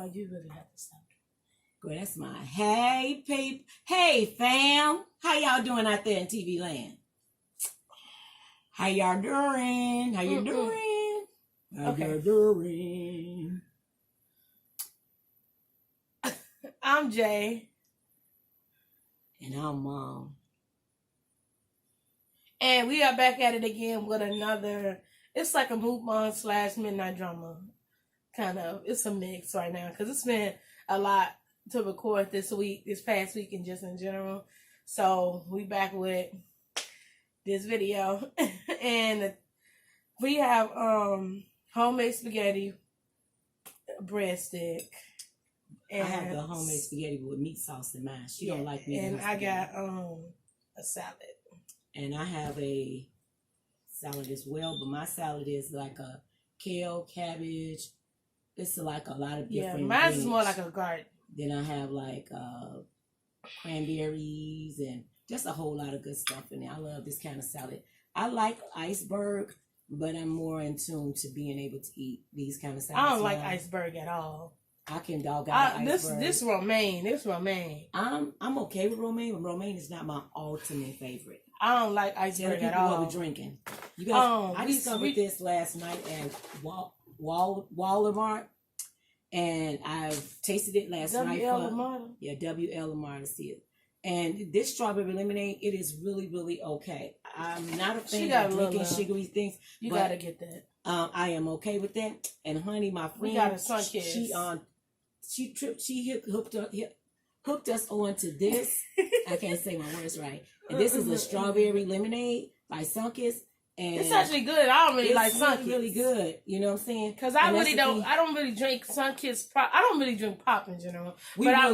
why you really have to stop. Girl, that's my hey peep. Hey fam. How y'all doing out there in TV land? How y'all doing? How you doing? How you doing? I'm Jay. And I'm Mom. And we are back at it again with another, it's like a MukDrama / midnight drama. Kind of. It's a mix right now because it's been a lot to record this past week, and just in general. So we back with this video. And we have homemade spaghetti, breadstick. And I have the homemade spaghetti with meat sauce in mine. She don't like meat. And I got a salad. And I have a salad as well, but my salad is like a kale, cabbage. It's like a lot of different. Yeah, mine is more like a garden. Then I have like cranberries and just a whole lot of good stuff in there. I love this kind of salad. I like iceberg, but I'm more in tune to being able to eat these kind of salads. I don't like iceberg at all. I can dog out iceberg. This romaine. I'm okay with romaine, but romaine is not my ultimate favorite. I don't like iceberg at all. What we're drinking. You guys, I discovered this last night at Walmart, and I've tasted it last night. W.L. Lamar see it. And this strawberry lemonade, it is really, really okay. I'm not a fan of drinking sugary things. You gotta get that. I am okay with that. And honey, my friend, we got a sun kiss. She hooked us on to this. I can't say my words right. And this is a strawberry lemonade by Sunkist. And it's actually good. I don't really like Sunkist. Really good. You know what I'm saying? Because I don't really drink Sunkist. I don't really drink pop in general. I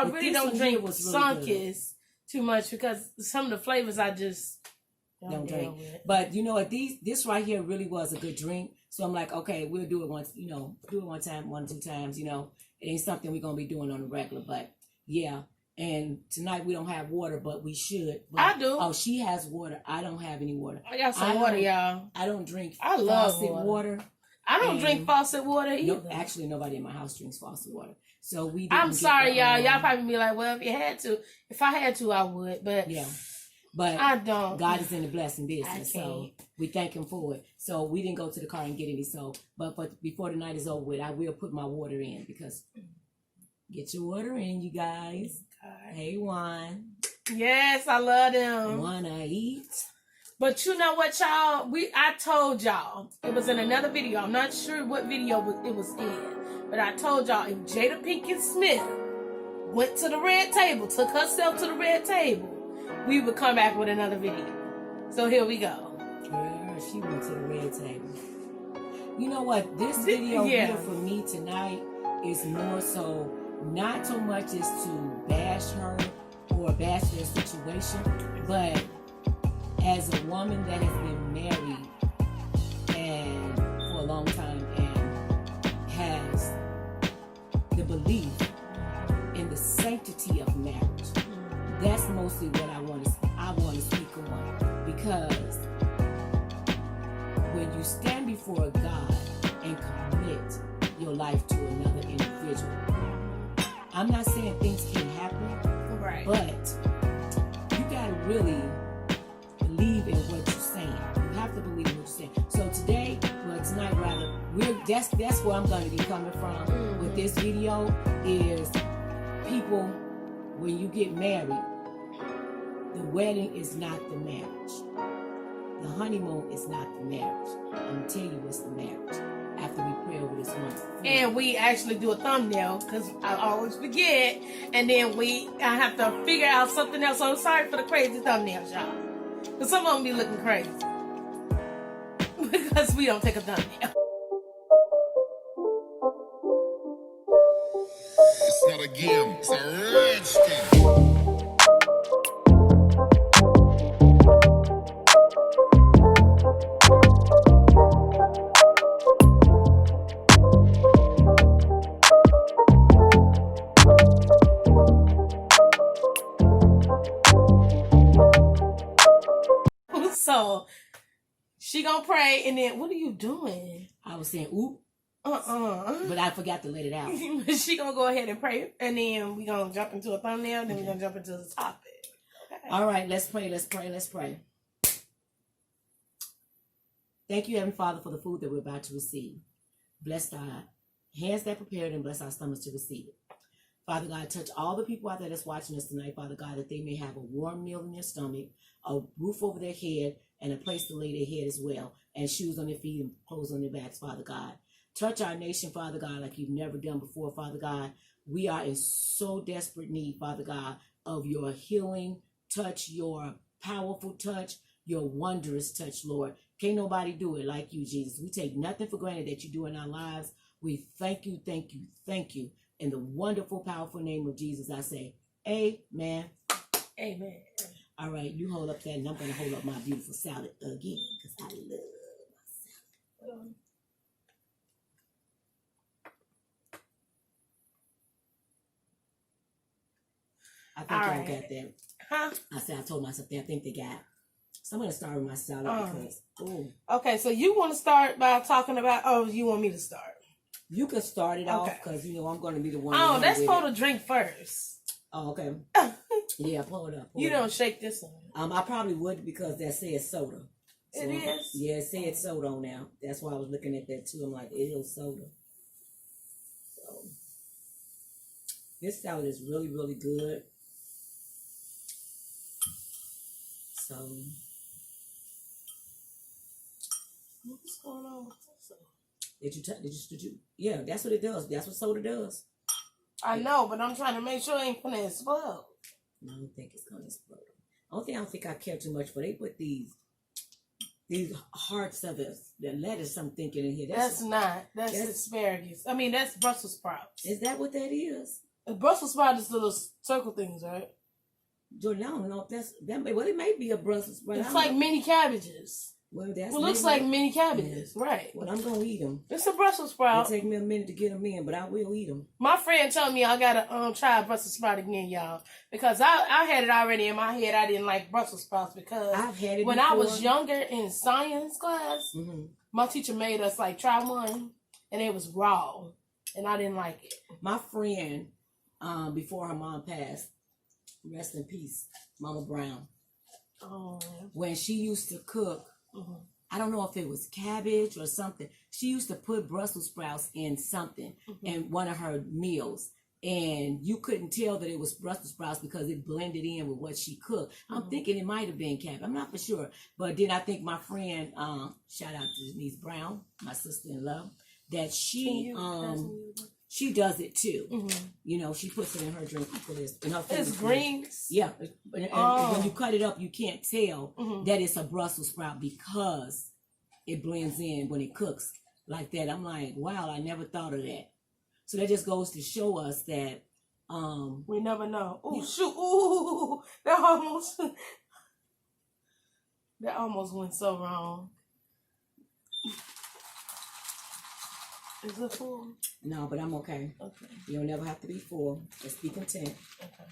really don't drink Sunkist too much because some of the flavors I just don't drink. But you know what? This right here really was a good drink. So I'm like, okay, we'll do it once. Do it one time, 1 or 2 times. It ain't something we're gonna be doing on the regular, but yeah. And tonight we don't have water, but we should. But, I do. Oh, she has water. I don't have any water. I got some water, y'all. I don't drink faucet water. I don't drink faucet water either. No, actually, nobody in my house drinks faucet water. So we. I'm sorry, y'all. Y'all probably be like, well, if I had to, I would. But yeah. But I don't. God is in the blessing business, so we thank Him for it. So we didn't go to the car and get any. So, but before the night is over with, I will put my water in because get your water in, you guys. Hey, Juan. Yes, I love them. Wanna eat? But you know what, y'all? I told y'all it was in another video. I'm not sure what video it was in, but I told y'all if Jada Pinkett Smith went to the red table, took herself to the red table, we would come back with another video. So here we go. Girl, she went to the red table. You know what? This video here for me tonight is more so not so much as to bash her or bash their situation, but as a woman that has been married and for a long time and has the belief in the sanctity of marriage. That's mostly what I want to speak on, because when you stand before God and commit your life to another individual, I'm not saying things can't happen, right? But you gotta really believe in what you're saying. You have to believe in what you're saying. So tonight rather, that's where I'm going to be coming from with this video. Is people, when you get married, the wedding is not the marriage. The honeymoon is not the marriage. I'm gonna tell you what's the marriage. After we pray over this one. And we actually do a thumbnail, because I always forget. And then I have to figure out something else. So I'm sorry for the crazy thumbnails, y'all. Because some of them be looking crazy. Because we don't take a thumbnail. It's not a game, it's a rich thing. So she gonna pray, and then what are you doing? I was saying, oop. But I forgot to let it out. She gonna go ahead and pray, and then we gonna jump into a thumbnail, then we gonna jump into the topic. Okay. All right, let's pray. Thank you, Heavenly Father, for the food that we're about to receive. Bless our hands that prepared and bless our stomachs to receive it. Father God, touch all the people out there that's watching us tonight, Father God, that they may have a warm meal in their stomach, a roof over their head, and a place to lay their head as well, and shoes on their feet and clothes on their backs, Father God. Touch our nation, Father God, like you've never done before, Father God. We are in so desperate need, Father God, of your healing touch, your powerful touch, your wondrous touch, Lord. Can't nobody do it like you, Jesus. We take nothing for granted that you do in our lives. We thank you, thank you, thank you. In the wonderful, powerful name of Jesus, I say, amen. Amen. All right, you hold up that, and I'm going to hold up my beautiful salad again, because I love my salad. I think y'all got that. Huh? I said, I told myself that. I think they got. So I'm going to start with my salad because, Okay, so you want to start by talking about, you want me to start? You can start it off because, I'm going to be the one. Oh, let's pour the drink first. Oh, okay. Yeah, pour it up. You don't shake this one. I probably would because that says soda. So, it is? Yeah, it said soda on now. That's why I was looking at that too. I'm like, ew, soda. So, this salad is really, really good. So, what's going on with this? Did you? Yeah, that's what it does. That's what soda does. I know, but I'm trying to make sure it ain't gonna explode. I don't think it's gonna explode. I don't think I care too much, but they put these hearts of the lettuce. I'm thinking in here. That's asparagus. I mean, that's Brussels sprouts. Is that what that is? A Brussels sprout is little circle things, right? Jordan, I don't know if well, it may be a Brussels sprout. It's like mini cabbages. Well, it looks like mini cabbages, right? Well, I'm gonna eat them. It's a Brussels sprout. It'll take me a minute to get them in, but I will eat them. My friend told me I gotta try a Brussels sprout again, y'all, because I had it already in my head. I didn't like Brussels sprouts because I've had it when before. I was younger in science class. Mm-hmm. My teacher made us try one, and it was raw, and I didn't like it. My friend, before her mom passed, rest in peace, Mama Brown. Oh. When she used to cook, I don't know if it was cabbage or something. She used to put Brussels sprouts in something in one of her meals. And you couldn't tell that it was Brussels sprouts because it blended in with what she cooked. I'm thinking it might have been cabbage. I'm not for sure. But then I think my friend, shout out to Denise Brown, my sister-in-law, that she does it too. She puts it in her drink. It's greens. Yeah. And when you cut it up, you can't tell that it's a Brussels sprout because it blends in when it cooks like that. I'm like, wow, I never thought of that. So that just goes to show us that we never know. Oh, yeah. shoot. Ooh, that almost went so wrong. Is it full? No, but I'm okay. Okay. You'll never have to be full. Just be content. Okay.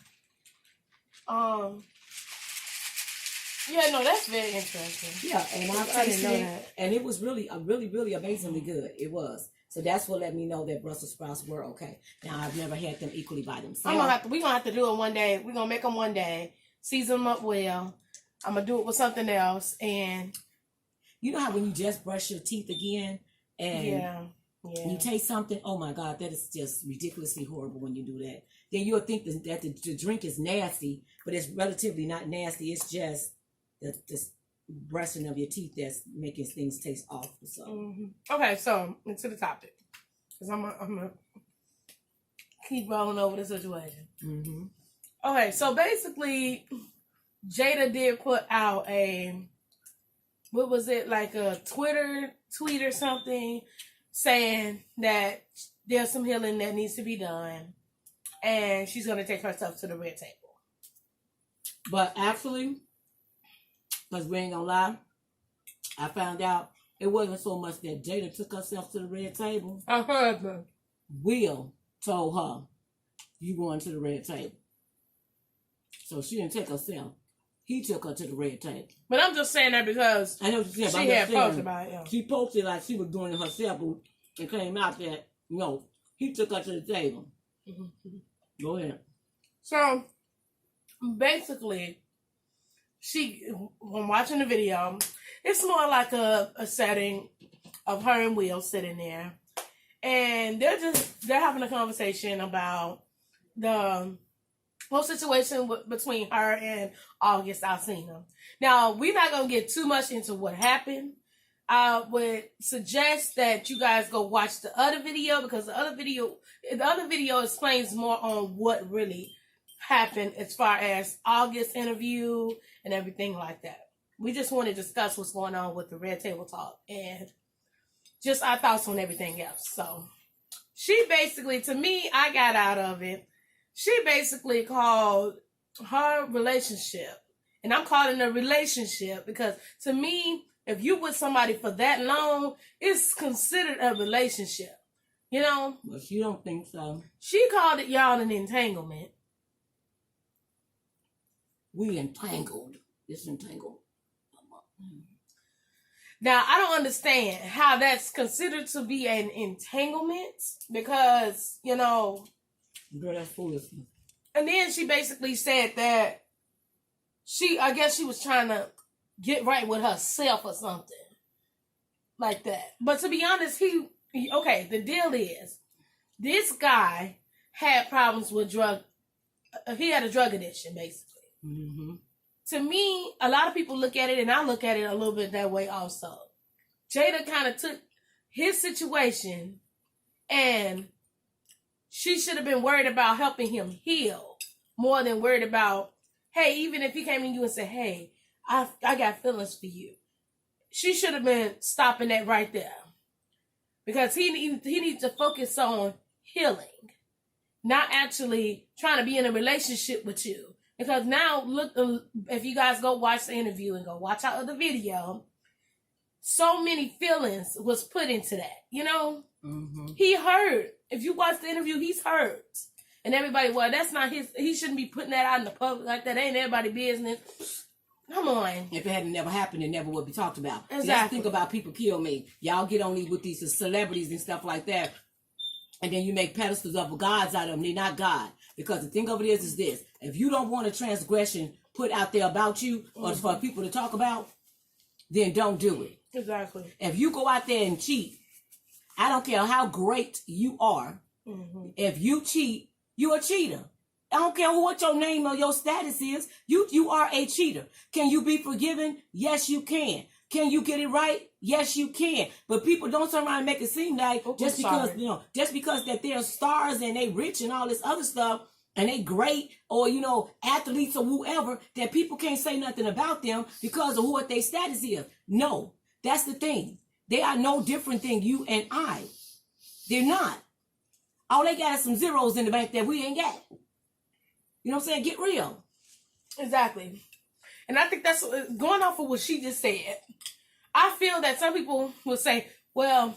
Yeah, no, that's very interesting. Yeah, and I didn't know that. And it was really amazingly good. It was. So that's what let me know that Brussels sprouts were okay. Now I've never had them equally by themselves. We're gonna have to do it one day. We're gonna make them one day, season them up well. I'm gonna do it with something else, and you know how when you just brush your teeth again and you taste something, oh my God, that is just ridiculously horrible when you do that. Then you'll think that the drink is nasty, but it's relatively not nasty. It's just the brushing of your teeth that's making things taste awful. So okay, so into the topic, because I'm gonna keep rolling over the situation. Okay, so basically, Jada did put out a tweet or something saying that there's some healing that needs to be done, and she's gonna take herself to the red table. But actually, because we ain't gonna lie, I found out it wasn't so much that Jada took herself to the red table. I heard that. Will told her, you going to the red table. So she didn't take herself. He took her to the red table. But I'm just saying that because I know what you're saying, she had posted about it. Yeah. She posted like she was doing it herself, but It came out that, no, he took her to the table. Mm-hmm. Go ahead. So, basically, when watching the video, it's more like a setting of her and Will sitting there. And they're having a conversation about the whole situation between her and August Alsina. Now, we're not going to get too much into what happened. I would suggest that you guys go watch the other video, because the other video explains more on what really happened as far as August's interview and everything like that. We just want to discuss what's going on with the Red Table Talk and just our thoughts on everything else. So she basically, to me, I got out of it. She basically called her relationship, and I'm calling it a relationship because to me, if you with somebody for that long, it's considered a relationship. You know? But she don't think so. She called it, y'all, an entanglement. We entangled. It's entangled. Now, I don't understand how that's considered to be an entanglement because, you know... Girl, that's foolishness. And then she basically said that I guess she was trying to get right with herself or something like that. But to be honest, okay, the deal is, this guy had problems with he had a drug addiction, basically. Mm-hmm. To me, a lot of people look at it, and I look at it a little bit that way also. Jada kind of took his situation, and she should have been worried about helping him heal more than worried about, hey, even if he came to you and said, hey, I got feelings for you. She should have been stopping that right there. Because he needs to focus on healing, not actually trying to be in a relationship with you. Because now, look, if you guys go watch the interview and go watch our other video, so many feelings was put into that, you know? Mm-hmm. He hurt. If you watch the interview, he's hurt. And everybody, well, that's not he shouldn't be putting that out in the public like that. Ain't everybody's business. Come on. If it had never happened, it never would be talked about. Exactly. Let's think about people kill me. Y'all get on with these celebrities and stuff like that. And then you make pedestals of gods out of them. They're not God. Because the thing of it is this. If you don't want a transgression put out there about you or for people to talk about, then don't do it. Exactly. If you go out there and cheat, I don't care how great you are. Mm-hmm. If you cheat, you're a cheater. I don't care what your name or your status is. You are a cheater. Can you be forgiven? Yes, you can. Can you get it right? Yes, you can. But people don't turn around and make it seem like just because that they're stars and they rich and all this other stuff and they great or, athletes or whoever, that people can't say nothing about them because of what their status is. No, that's the thing. They are no different than you and I. They're not. All they got is some zeros in the bank that we ain't got. You know what I'm saying? Get real. Exactly. And I think that's going off of what she just said. I feel that some people will say, well,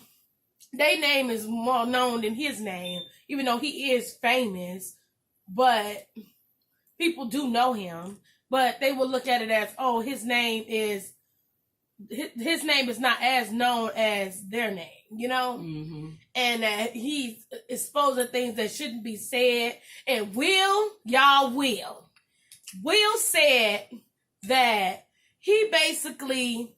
their name is more known than his name, even though he is famous, but people do know him. But they will look at it as, oh, his name is not as known as their name, Mm-hmm. and that he's exposing things that shouldn't be said. And Will said that he basically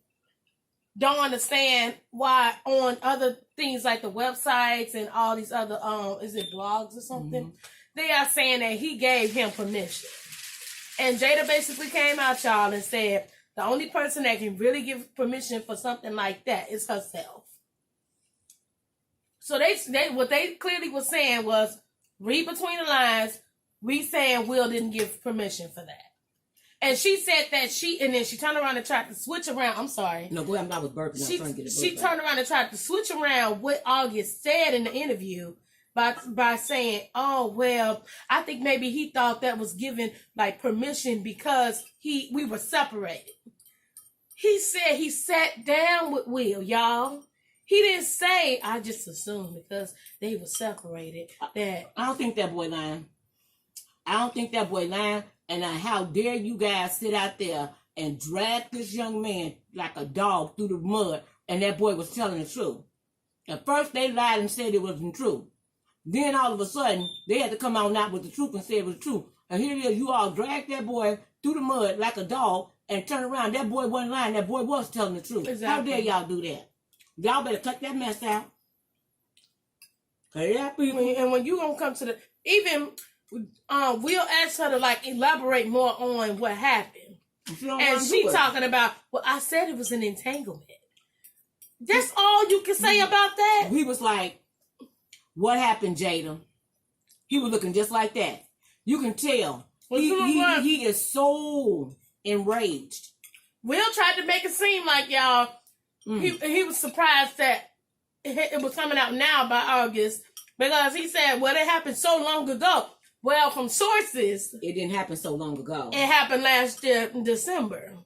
don't understand why on other things like the websites and all these other is it blogs or something, Mm-hmm. they are saying that he gave him permission. And Jada basically came out, y'all, and said the only person that can really give permission for something like that is herself. So what they clearly was saying was, read between the lines, we saying Will didn't give permission for that. And she said that and then she turned around and tried to switch around. I'm sorry. No, go ahead. I was burping. I'm trying to get a burp. She turned around and tried to switch around what August said in the interview by saying, oh, well, I think maybe he thought that was given like permission because we were separated. He said he sat down with Will, y'all. He didn't say, I just assumed because they were separated that... I don't think that boy lying. And how dare you guys sit out there and drag this young man like a dog through the mud, and that boy was telling the truth. At first, they lied and said it wasn't true. Then all of a sudden, they had to come out with the truth and say it was true. And here it is, you all dragged that boy through the mud like a dog and turn around. That boy wasn't lying. That boy was telling the truth. Exactly. How dare y'all do that? Y'all better cut that mess out. And when you gonna come to the even, we'll ask her to like elaborate more on what happened, and she talking about. Well, I said it was an entanglement. That's all you can say about that. He was like, "What happened, Jada?" He was looking just like that. You can tell he is so enraged. Will tried to make it seem like y'all. He was surprised that it was coming out now by August because he said, "Well, it happened so long ago." Well, from sources, it didn't happen so long ago. It happened last year in December.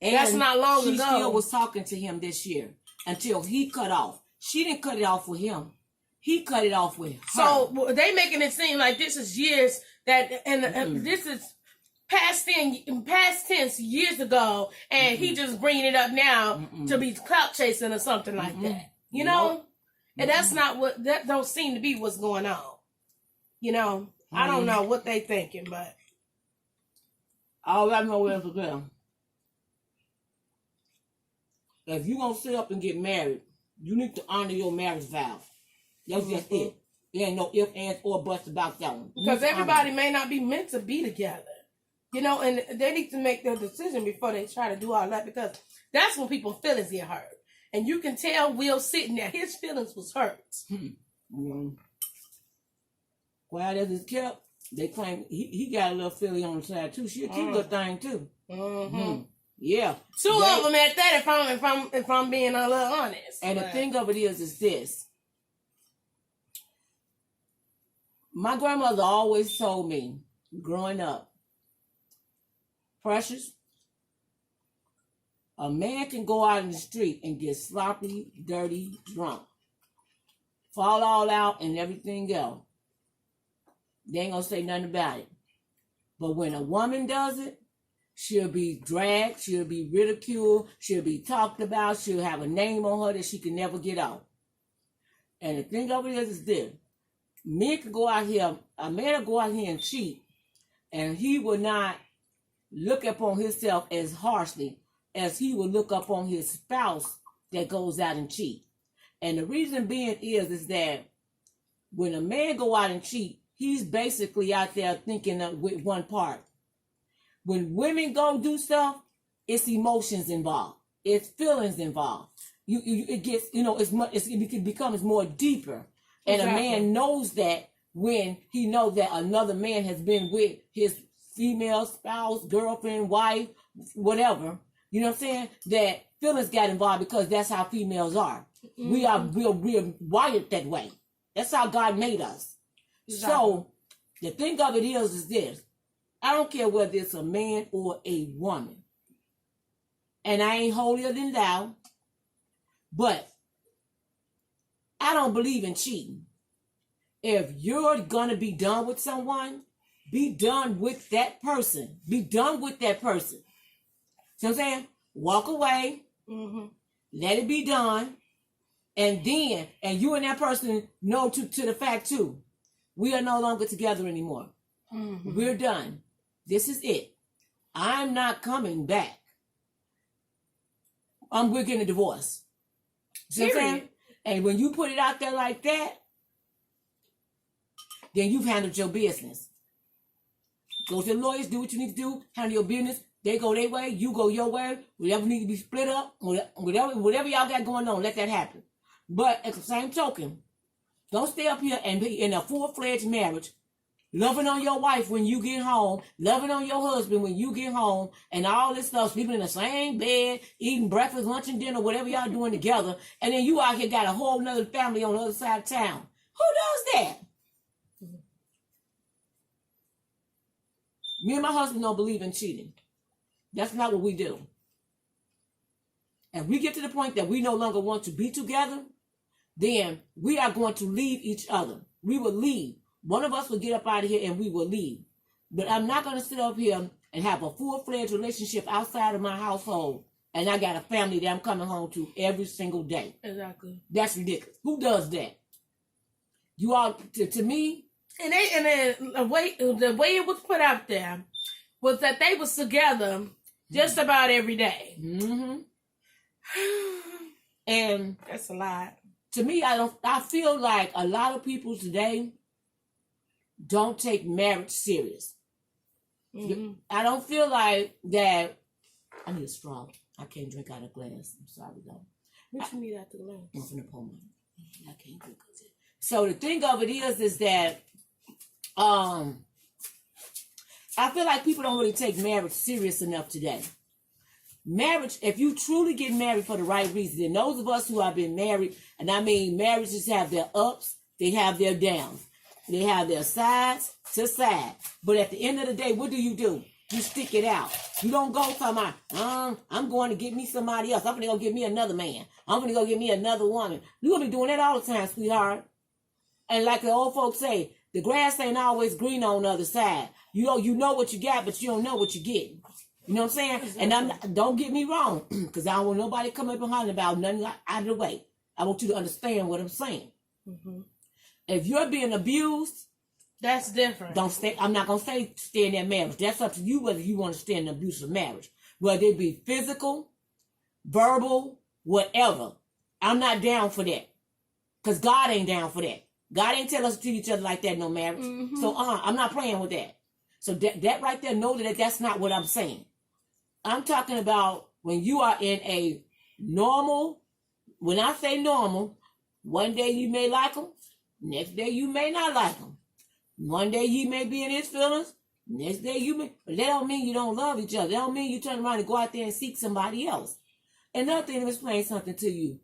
And that's not long ago. She still was talking to him this year until he cut off. She didn't cut it off with him. He cut it off with her. So they making it seem like this is years that, and this is past tense years ago, and he just bringing it up now to be clout chasing or something like that. You know, and that's not what that don't seem to be what's going on. You know, I don't know what they thinking, but all I know is them. If you gonna sit up and get married, you need to honor your marriage vow. That's just it. There ain't no ifs, ands, or buts about that one. Because everybody may not be meant to be together. You know, and they need to make their decision before they try to do all that, because that's when people's feelings get hurt. And you can tell Will sitting there, his feelings was hurt. Quiet as it's kept, they claim he got a little filly on the side too. She a cute little thing too. Yeah. Two of them at that, if I'm being a little honest. And the thing of it is this. My grandmother always told me, growing up, Precious, a man can go out in the street and get sloppy, dirty, drunk, fall all out and everything else. They ain't gonna say nothing about it. But when a woman does it, she'll be dragged, she'll be ridiculed, she'll be talked about, she'll have a name on her that she can never get out. And the thing of it is this. Men can go out here, a man will go out here and cheat, and he will not look upon himself as harshly as he will look upon his spouse that goes out and cheat. And the reason being is that when a man go out and cheat, he's basically out there thinking with one part. When women go do stuff, it's emotions involved. It's feelings involved. It gets, it becomes more deeper. And exactly. A man knows that when he knows that another man has been with his female spouse, girlfriend, wife, whatever, you know what I'm saying? That feelings got involved because that's how females are. We're wired that way. That's how God made us. Exactly. So the thing of it is this. I don't care whether it's a man or a woman. And I ain't holier than thou, but I don't believe in cheating. If you're going to be done with someone, be done with that person. Be done with that person. See what I'm saying? Walk away. Let it be done. And then, and you and that person know to the fact too, we are no longer together anymore. We're done. This is it. I'm not coming back. We're getting a divorce. See what I'm saying? And when you put it out there like that, then you've handled your business. Go to the lawyers, do what you need to do, handle your business. They go their way, you go your way. Whatever needs to be split up, whatever y'all got going on, let that happen. But at the same token, don't stay up here and be in a full-fledged marriage, loving on your wife when you get home, loving on your husband when you get home, and all this stuff, sleeping in the same bed, eating breakfast, lunch, and dinner, whatever y'all doing together, and then you out here got a whole nother family on the other side of town. Who does that? Me and my husband don't believe in cheating. That's not what we do. And we get to the point that we no longer want to be together, then we are going to leave each other. We will leave. One of us will get up out of here and we will leave. But I'm not going to sit up here and have a full-fledged relationship outside of my household and I got a family that I'm coming home to every single day. Exactly. That's ridiculous. Who does that? You all, to me. And then the way it was put out there was that they was together just about every day. Mm-hmm. And that's a lot. To me, I feel like a lot of people today don't take marriage serious. Mm-hmm. I don't feel like that. I need a straw. I can't drink out of glass. I'm sorry, though. What you need out the glass? I'm finna pour mine. I can't drink it. So the thing of it is that I feel like people don't really take marriage serious enough today. Marriage, if you truly get married for the right reason, and those of us who have been married, and I mean marriages have their ups, they have their downs. They have their sides to side. But at the end of the day, what do? You stick it out. You don't go talking about, I'm going to get me somebody else. I'm going to go get me another man. I'm going to go get me another woman. You're going to be doing that all the time, sweetheart. And like the old folks say, the grass ain't always green on the other side. You know what you got, but you don't know what you're getting. You know what I'm saying? Exactly. And don't get me wrong, because I don't want nobody to come up behind about nothing out of the way. I want you to understand what I'm saying. Mm-hmm. If you're being abused, that's different. Don't stay. I'm not gonna say stay in that marriage. That's up to you whether you want to stay in an abusive marriage, whether it be physical, verbal, whatever. I'm not down for that, because God ain't down for that. God ain't tell us to treat each other like that in no marriage. Mm-hmm. So I'm not playing with that. So that right there, know that's not what I'm saying. I'm talking about when you are in a normal. When I say normal, one day you may like them, next day you may not like them. One day you may be in his feelings, next day you may. But that don't mean you don't love each other. That don't mean you turn around and go out there and seek somebody else. Another thing, let me explain something to you.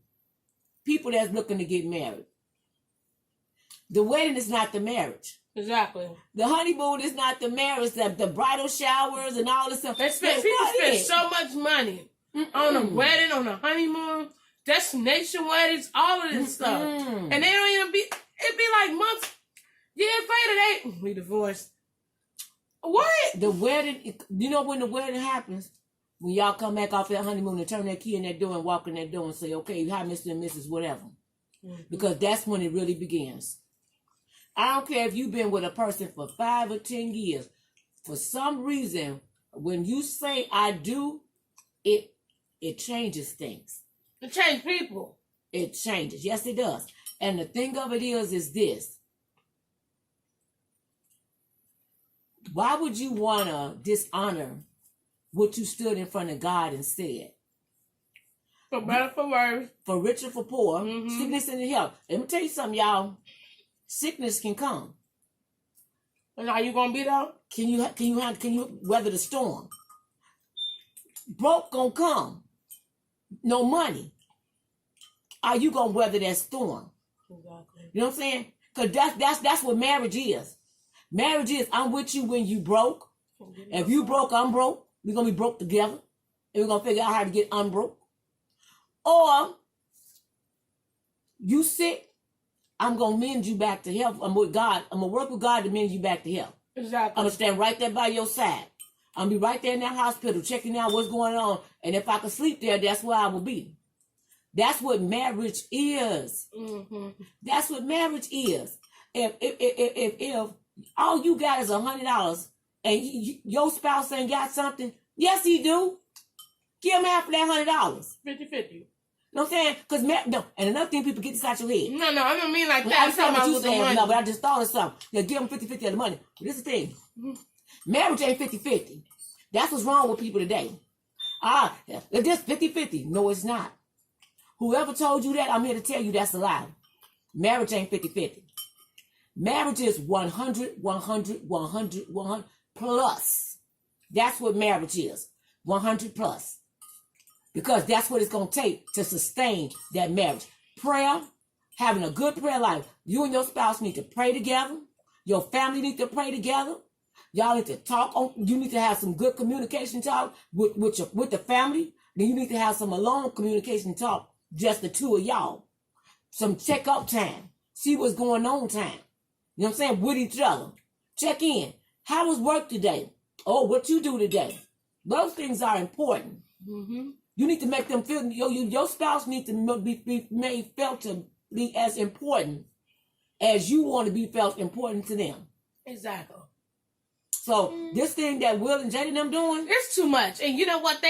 People that's looking to get married. The wedding is not the marriage. Exactly. The honeymoon is not the marriage. The bridal showers and all this stuff. People spend so much money on a wedding, on a honeymoon, destination weddings, all of this stuff. And they don't even be, it'd be like months, years later, we divorced. What? The wedding, you know when the wedding happens? When y'all come back off that honeymoon and turn that key in that door and walk in that door and say, okay, hi, Mr. and Mrs. whatever. Mm-hmm. Because that's when it really begins. I don't care if you've been with a person for 5 or 10 years. For some reason, when you say I do, it changes things. It changes people. It changes. Yes, it does. And the thing of it is this. Why would you want to dishonor what you stood in front of God and said? For better, for worse. For richer, for poor. Mm-hmm. Sickness and health. Let me tell you something, y'all. Sickness can come. And are you gonna be there? Can you weather the storm? Broke gonna come. No money. Are you gonna weather that storm? Exactly. You know what I'm saying? Because that's what marriage is. Marriage is I'm with you when you broke. If you broke, I'm broke. We're gonna be broke together, and we're gonna figure out how to get unbroke. Or you sick. I'm going to mend you back to health. I'm with God. I'm going to work with God to mend you back to health. Exactly. I'm going to stand right there by your side. I'm going to be right there in that hospital checking out what's going on. And if I can sleep there, that's where I will be. That's what marriage is. Mm-hmm. That's what marriage is. If all you got is $100 and your spouse ain't got something, yes, he do. Give him half of that $100. 50-50. You know what I'm saying? Because no, and another thing, people get this out your head. No, I don't mean like that. I'm talking about you saying, no, but I just thought of something. Yeah, give them 50-50 of the money. But this is the thing. Mm-hmm. Marriage ain't 50-50. That's what's wrong with people today. It's just 50-50. No, it's not. Whoever told you that, I'm here to tell you that's a lie. Marriage ain't 50-50. Marriage is 100, 100, 100, 100 plus. That's what marriage is. 100 plus. Because that's what it's going to take to sustain that marriage. Prayer, having a good prayer life. You and your spouse need to pray together. Your family need to pray together. Y'all need to talk. You need to have some good communication talk with the family. Then you need to have some alone communication talk, just the two of y'all. Some check-up time. See what's going on time. You know what I'm saying? With each other. Check in. How was work today? Oh, what you do today? Those things are important. Mm-hmm. You need to make them feel, your spouse needs to be made felt to be as important as you want to be felt important to them. Exactly. So this thing that Will and Jada them doing, it's too much. And you know what?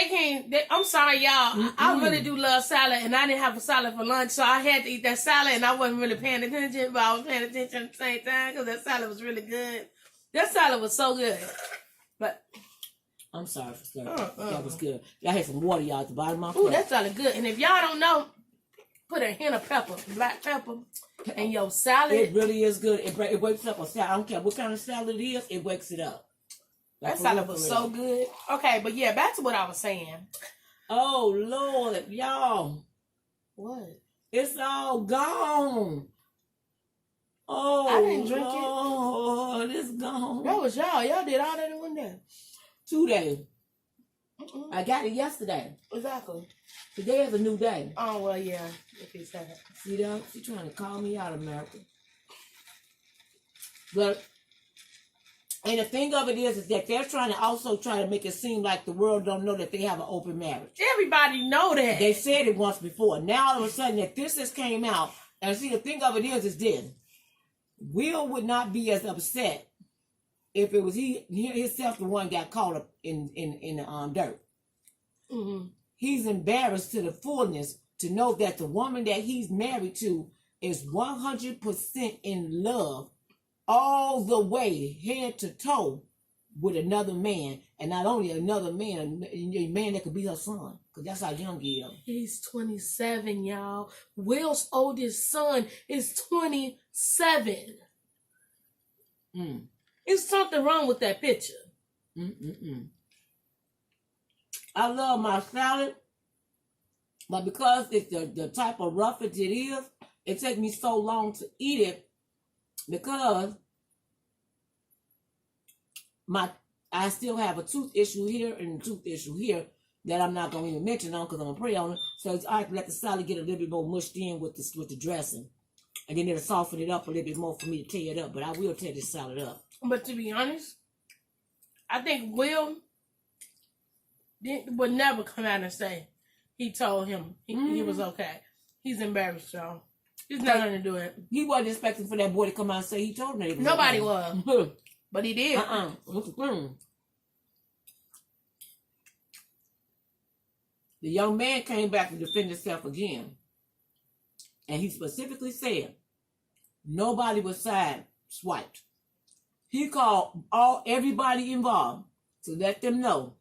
I'm sorry, y'all. I really do love salad, and I didn't have a salad for lunch, so I had to eat that salad, and I wasn't really paying attention, but I was paying attention at the same time because that salad was really good. That salad was so good. But I'm sorry for stirring. That was good. I had some water, y'all, at the bottom of my ooh, that salad good. And if y'all don't know, put a hint of pepper, black pepper, in your salad. It really is good. It wakes up a salad. I don't care what kind of salad it is, it wakes it up. That salad was so good. Okay, but yeah, back to what I was saying. Oh, Lord, y'all. What? It's all gone. Oh, I didn't drink Lord, it's gone. That was y'all. Y'all did all that in one day. 2 days. I got it yesterday. Exactly. Today is a new day. Oh, well, yeah. If you said it. See that? She's trying to call me out, America. But, and the thing of it is that they're trying to also try to make it seem like the world don't know that they have an open marriage. Everybody know that. They said it once before. Now all of a sudden that this has came out. And see, the thing of it is this. Will would not be as upset if it was he himself the one got caught up in the dirt. Mm-hmm. He's embarrassed to the fullness to know that the woman that he's married to is 100% in love all the way head to toe with another man, and not only another man, a man that could be her son, because that's how young he is. He's 27, y'all. Will's oldest son is 27. There's something wrong with that picture. I love my salad, but because it's the type of roughage it is, it takes me so long to eat it because I still have a tooth issue here and a tooth issue here that I'm not going to even mention on because I'm going to pray on it. So I have to let the salad get a little bit more mushed in with the dressing. And then it'll soften it up a little bit more for me to tear it up. But I will tear this salad up. But to be honest, I think Will would never come out and say he told him he was okay. He's embarrassed, y'all. He's not going to do it. He wasn't expecting for that boy to come out and say he told him that he was Nobody okay. was. But he did. The young man came back to defend himself again. And he specifically said, nobody was side swiped. He called everybody involved to let them know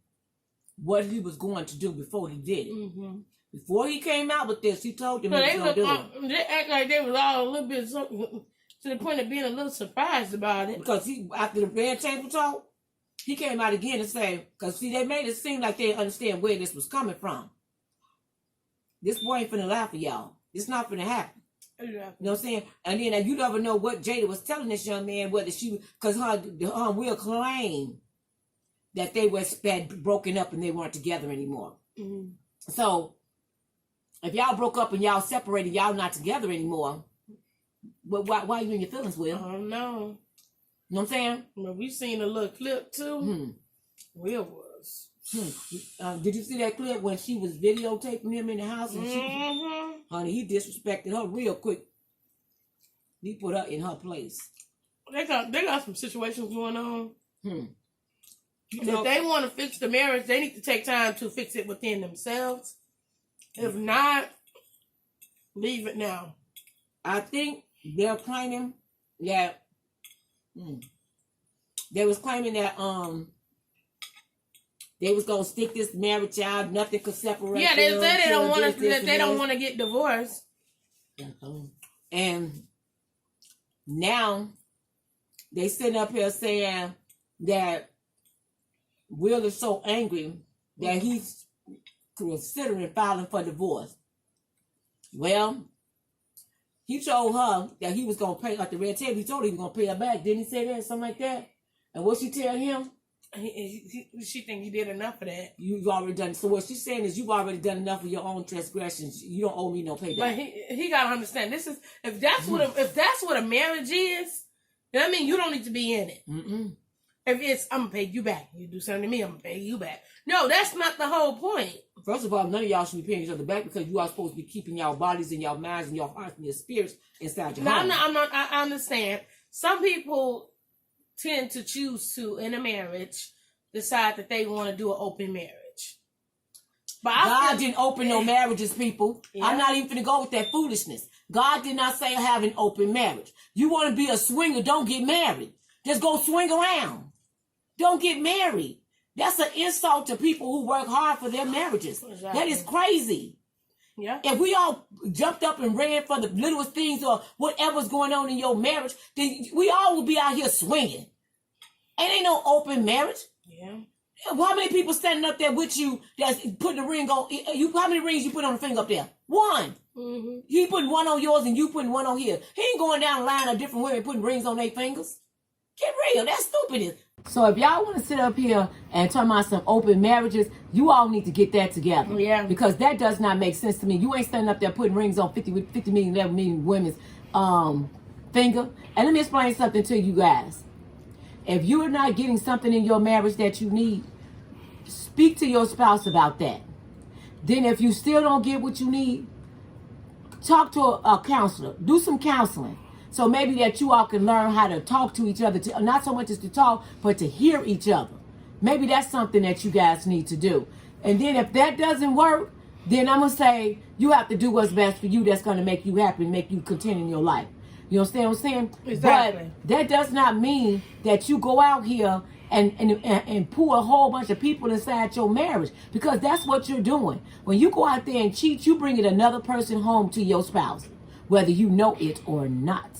what he was going to do before he did it. Before he came out with this, he told them he was going to do it. They act like they was all a little bit to the point of being a little surprised about it. Because after the red table talk, he came out again and said, because see, they made it seem like they didn't understand where this was coming from. This boy ain't finna laugh at y'all. It's not finna happen. Yeah. You know what I'm saying? And then you never know what Jada was telling this young man, whether she, because her will claim that they were broken up and they weren't together anymore. So, if y'all broke up and y'all separated, y'all not together anymore, but why are you in your feelings, Will? I don't know. You know what I'm saying? Well, we seen a little clip too. Will was. Did you see that clip when she was videotaping him in the house? And honey, he disrespected her real quick. He put her in her place. They got some situations going on. If they want to fix the marriage, they need to take time to fix it within themselves. If not, leave it now. I think they're claiming that they was claiming that they was gonna stick this marriage out, nothing could separate. Yeah, they said they don't want to. They don't want to get divorced. And now they sitting up here saying that Will is so angry that he's considering filing for divorce. Well, he told her that he was gonna pay like the red table. He told her he was gonna pay her back. Didn't he say that? Something like that. And what she tell him? She think he did enough of that. You've already done. So what she's saying is you've already done enough of your own transgressions. You don't owe me no payback. But he gotta understand. This is if that's what a marriage is. I mean, you don't need to be in it. If it's, I'm gonna pay you back. You do something to me, I'm gonna pay you back. No, that's not the whole point. First of all, none of y'all should be paying each other back because you are supposed to be keeping y'all bodies and y'all minds and your hearts and your spirits inside your home. I understand. Some people tend to choose to, in a marriage, decide that they want to do an open marriage. But God didn't open no marriages, people. Yeah. I'm not even going to go with that foolishness. God did not say have an open marriage. You want to be a swinger, don't get married. Just go swing around. Don't get married. That's an insult to people who work hard for their marriages. Exactly. That is crazy. Yeah. If we all jumped up and ran for the littlest things or whatever's going on in your marriage, then we all would be out here swinging. Ain't no open marriage. Yeah. How many people standing up there with you that's putting a ring on you? How many rings you put on the finger up there? One. Mm-hmm. He putting one on yours and you putting one on his. He ain't going down the line of different women putting rings on their fingers. Get real. That's stupid. So if y'all want to sit up here and talk about some open marriages, you all need to get that together. Yeah. Because that does not make sense to me. You ain't standing up there putting rings on 50 million, 11 million women's finger. And let me explain something to you guys. If you're not getting something in your marriage that you need, speak to your spouse about that. Then if you still don't get what you need, talk to a counselor. Do some counseling. So maybe that you all can learn how to talk to each other. Not so much as to talk, but to hear each other. Maybe that's something that you guys need to do. And then if that doesn't work, then I'm going to say you have to do what's best for you that's going to make you happy and make you content in your life. You understand what I'm saying? Exactly. But that does not mean that you go out here and pull a whole bunch of people inside your marriage, because that's what you're doing. When you go out there and cheat, you bringing another person home to your spouse, whether you know it or not.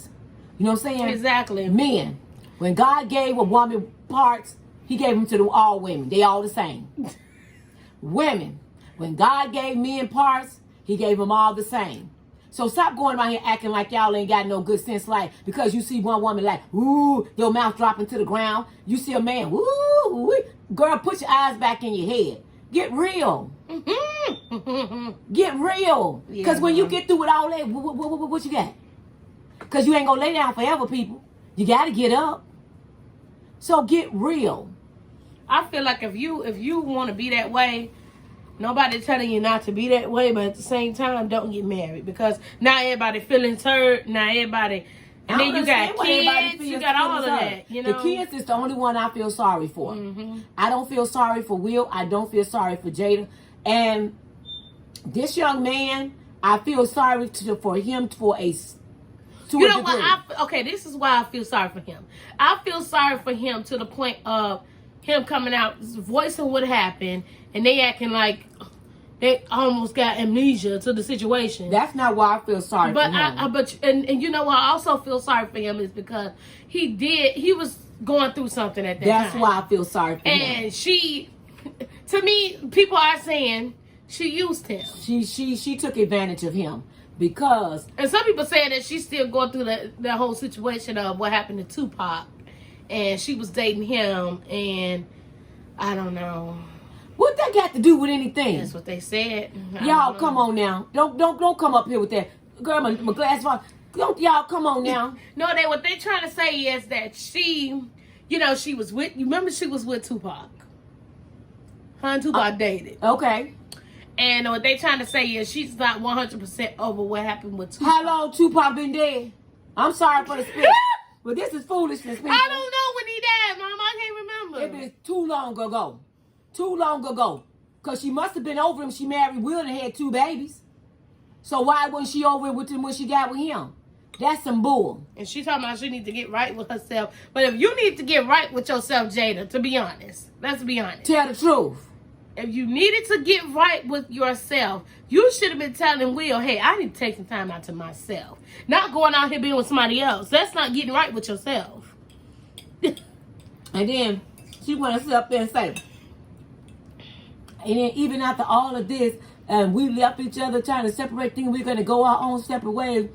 You know what I'm saying? Exactly. Men, when God gave a woman parts, he gave them to all women. They all the same. Women, when God gave men parts, he gave them all the same. So stop going around here acting like y'all ain't got no good sense, like because you see one woman like, ooh, your mouth dropping to the ground. You see a man, ooh, girl, put your eyes back in your head. Get real. Get real. Because when you get through with all that, what you got? Because you ain't going to lay down forever, people. You got to get up. So get real. I feel like if you want to be that way, nobody's telling you not to be that way, but at the same time, don't get married. Because now everybody feelings hurt. Now everybody... And then you got kids, you got all of that, you know? The kids is the only one I feel sorry for. Mm-hmm. I don't feel sorry for Will. I don't feel sorry for Jada. And this young man, I feel sorry for him for a... You know what? Okay, this is why I feel sorry for him. I feel sorry for him to the point of him coming out, voicing what happened, and they acting like they almost got amnesia to the situation. That's not why I feel sorry for him. And you know why I also feel sorry for him is because he was going through something at that time. That's why I feel sorry for him. And she, to me, people are saying she used him. She took advantage of him. Because... And some people saying that she's still going through that whole situation of what happened to Tupac. And she was dating him. And I don't know. What that got to do with anything? That's what they said. Y'all, come on now. Don't come up here with that. Girl, my glass of water. Don't y'all come on now. No, what they trying to say is that she, she was with... You remember she was with Tupac. Her and Tupac dated. Okay. And what they trying to say is she's not 100% over what happened with Tupac. How long Tupac been dead? I'm sorry for the spit. But this is foolishness, people. I don't know when he died, Mom. I can't remember. It been too long ago. Too long ago. Because she must have been over him. She married Will and had 2 babies. So why wasn't she over with him when she got with him? That's some bull. And she talking about she need to get right with herself. But if you need to get right with yourself, Jada, to be honest. Let's be honest. Tell the truth. If you needed to get right with yourself, you should have been telling Will, hey, I need to take some time out to myself. Not going out here being with somebody else. That's not getting right with yourself. And then she want to sit up there and say, and then even after all of this, we left each other trying to separate things, we're going to go our own separate ways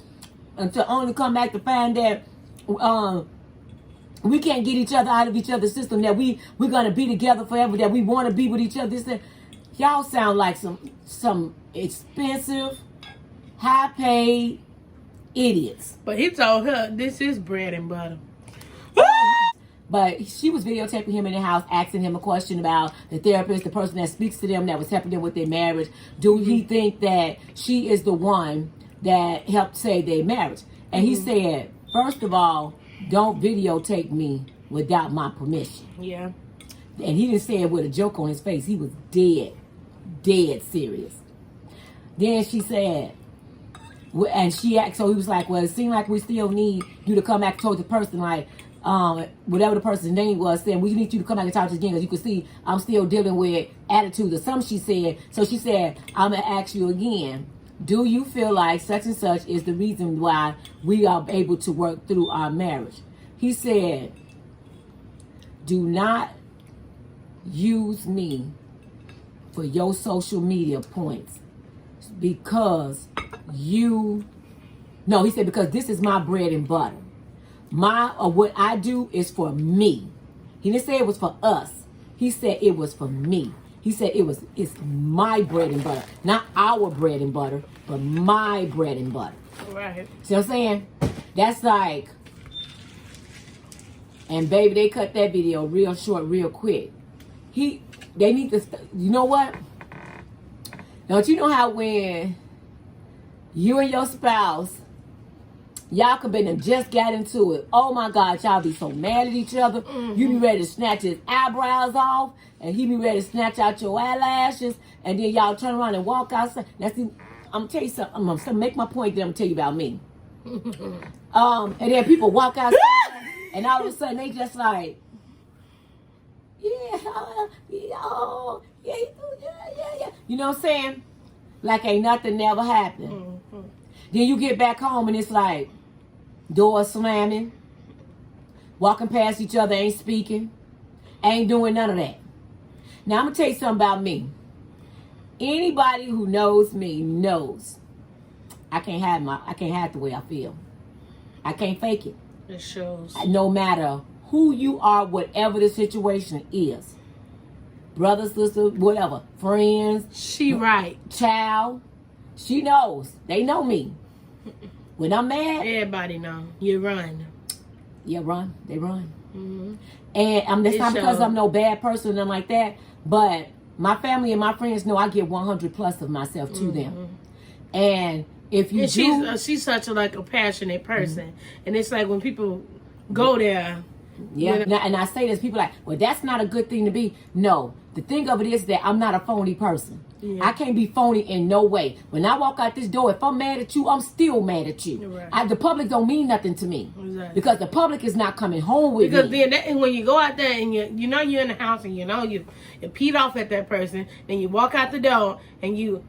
until only come back to find that we can't get each other out of each other's system, that we're going to be together forever, that we want to be with each other. This, y'all sound like some expensive, high-paid idiots. But he told her, this is bread and butter. But she was videotaping him in the house, asking him a question about the therapist, the person that speaks to them that was helping them with their marriage. Do he think that she is the one that helped save their marriage? And he said, first of all, don't videotape me without my permission. Yeah. And he didn't say it with a joke on his face. He was dead serious. Then she said, and she asked, so he was like, well, it seemed like we still need you to come back. Told the person, like, whatever the person's name was, saying, we need you to come back and talk to us again, because you can see I'm still dealing with attitudes or something, she said. So she said, I'm going to ask you again, do you feel like such and such is the reason why we are able to work through our marriage? He said, do not use me for your social media points, because he said, because this is my bread and butter. What I do is for me. He didn't say it was for us. He said it was for me. He said it's my bread and butter. Not our bread and butter, but my bread and butter. Right. See what I'm saying? That's like, and baby, they cut that video real short, real quick. They need to, you know what? Don't you know how when you and your spouse, y'all could be just got into it. Oh my God, y'all be so mad at each other. You be ready to snatch his eyebrows off, and he be ready to snatch out your eyelashes, and then y'all turn around and walk outside. Now see, I'm gonna tell you something. I'm gonna make my point, then I'm gonna tell you about me. And then people walk outside, and all of a sudden they just like, yeah. You know what I'm saying? Like ain't nothing never happened. Then you get back home and it's like doors slamming, walking past each other, ain't speaking, ain't doing none of that. Now I'm gonna tell you something about me. Anybody who knows me knows I can't hide the way I feel. I can't fake it. It shows. No matter who you are, whatever the situation is. Brother, sister, whatever. Friends. She right. Child. She knows. They know me. When I'm mad. Everybody know. You run. Yeah, run. They run. Mm-hmm. And that's not because I'm no bad person or nothing like that. But my family and my friends know I give 100 plus of myself to them. And if you she's such a passionate person. And it's like when people go there. Yeah, and I say this, people like, well, that's not a good thing to be. No, the thing of it is that I'm not a phony person. Yeah. I can't be phony in no way. When I walk out this door, if I'm mad at you, I'm still mad at you. Right. The public don't mean nothing to me. Exactly. Because the public is not coming home with me. Because then when you go out there and you know you're in the house and you know you peed off at that person, then you walk out the door and you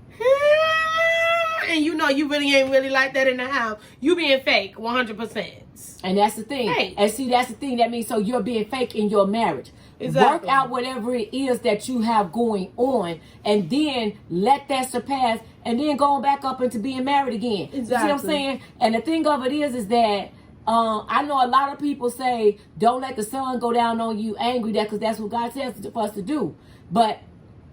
know you really ain't really like that in the house. You being fake 100%. And that's the thing. Hey. And see, that's the thing. That means so you're being fake in your marriage. Exactly. Work out whatever it is that you have going on, and then let that surpass, and then going back up into being married again. Exactly. You see what I'm saying? And the thing of it is that I know a lot of people say, don't let the sun go down on you angry, because that's what God says for us to do. But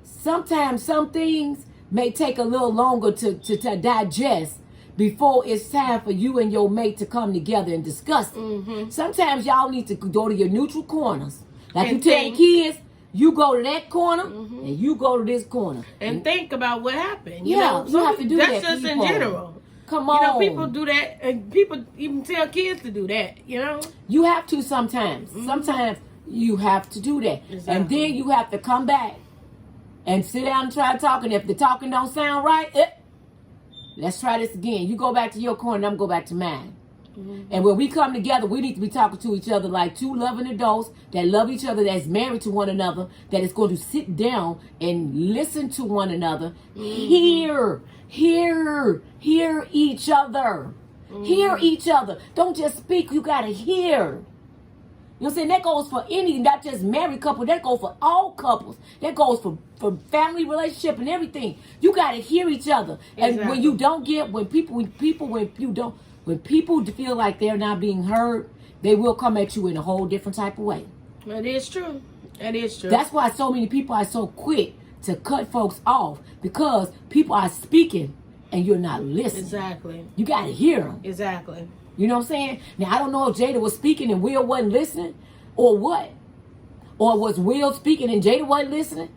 sometimes some things may take a little longer to digest before it's time for you and your mate to come together and discuss it. Sometimes y'all need to go to your neutral corners. Like you tell kids, you go to that corner and you go to this corner. And think about what happened. You know, you have to do that. That's just in general. Come on. You know, people do that, and people even tell kids to do that, you know? You have to sometimes. Sometimes you have to do that. Exactly. And then you have to come back and sit down and try talking. If the talking don't sound right, let's try this again. You go back to your corner, I'm go back to mine. And when we come together, we need to be talking to each other like two loving adults that love each other, that's married to one another, that is going to sit down and listen to one another. Hear each other. Hear each other. Don't just speak, you got to hear. You know what I'm saying? That goes for any, not just married couple. That goes for all couples. That goes for family relationship and everything. You got to hear each other. Exactly. And when you don't get, when people feel like they're not being heard, they will come at you in a whole different type of way. That is true. That is true. That's why so many people are so quick to cut folks off, because people are speaking and you're not listening. Exactly. You got to hear them. Exactly. You know what I'm saying? Now, I don't know if Jada was speaking and Will wasn't listening, Or what? Or was Will speaking and Jada wasn't listening?